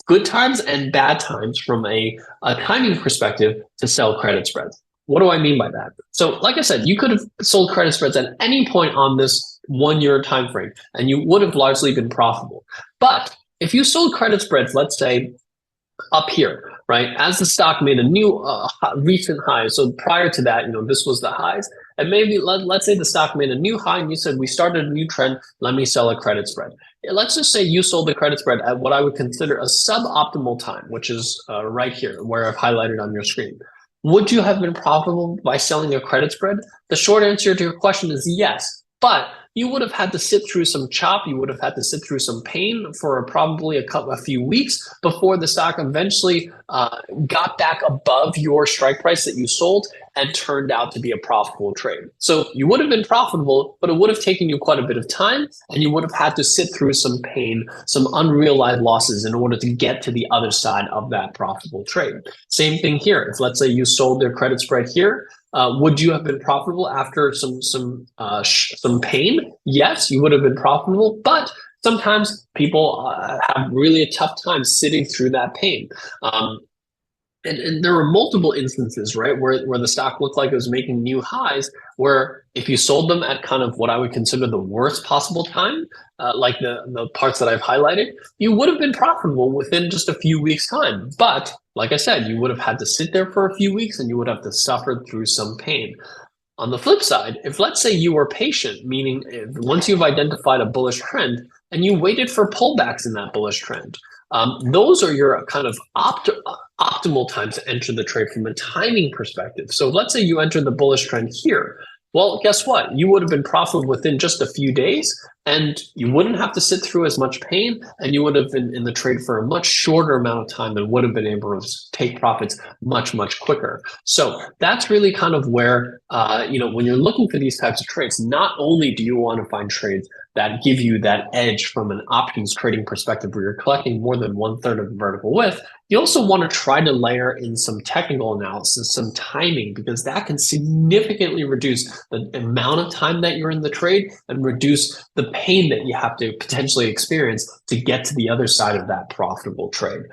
good times and bad times from a timing perspective to sell credit spreads. What do I mean by that? So like I said, you could have sold credit spreads at any point on this 1 year time frame, and you would have largely been profitable. But if you sold credit spreads, let's say up here, right, as the stock made a new recent high. So prior to that, this was the highs. And maybe let's say the stock made a new high and you said, we started a new trend, let me sell a credit spread. Let's just say you sold the credit spread at what I would consider a suboptimal time, which is right here where I've highlighted on your screen. Would you have been profitable by selling a credit spread? The short answer to your question is yes, but you would have had to sit through some chop. You would have had to sit through some pain for probably a few weeks before the stock eventually got back above your strike price that you sold and turned out to be a profitable trade. So you would have been profitable, but it would have taken you quite a bit of time, and you would have had to sit through some pain, some unrealized losses in order to get to the other side of that profitable trade. Same thing here. If let's say you sold their credit spread here, would you have been profitable after some pain? Yes, you would have been profitable, but sometimes people have really a tough time sitting through that pain. And there were multiple instances, right, where the stock looked like it was making new highs, where if you sold them at kind of what I would consider the worst possible time, like the parts that I've highlighted, you would have been profitable within just a few weeks' time. But like I said, you would have had to sit there for a few weeks and you would have to suffer through some pain. On the flip side, if let's say you were patient, meaning once you've identified a bullish trend and you waited for pullbacks in that bullish trend, those are your kind of optimal times to enter the trade from a timing perspective. So let's say you entered the bullish trend here. Well, guess what? You would have been profitable within just a few days, and you wouldn't have to sit through as much pain, and you would have been in the trade for a much shorter amount of time and would have been able to take profits much, much quicker. So that's really kind of where, when you're looking for these types of trades, not only do you want to find trades that give you that edge from an options trading perspective where you're collecting more than 1/3 of the vertical width, you also want to try to layer in some technical analysis, some timing, because that can significantly reduce the amount of time that you're in the trade and reduce the pain that you have to potentially experience to get to the other side of that profitable trade.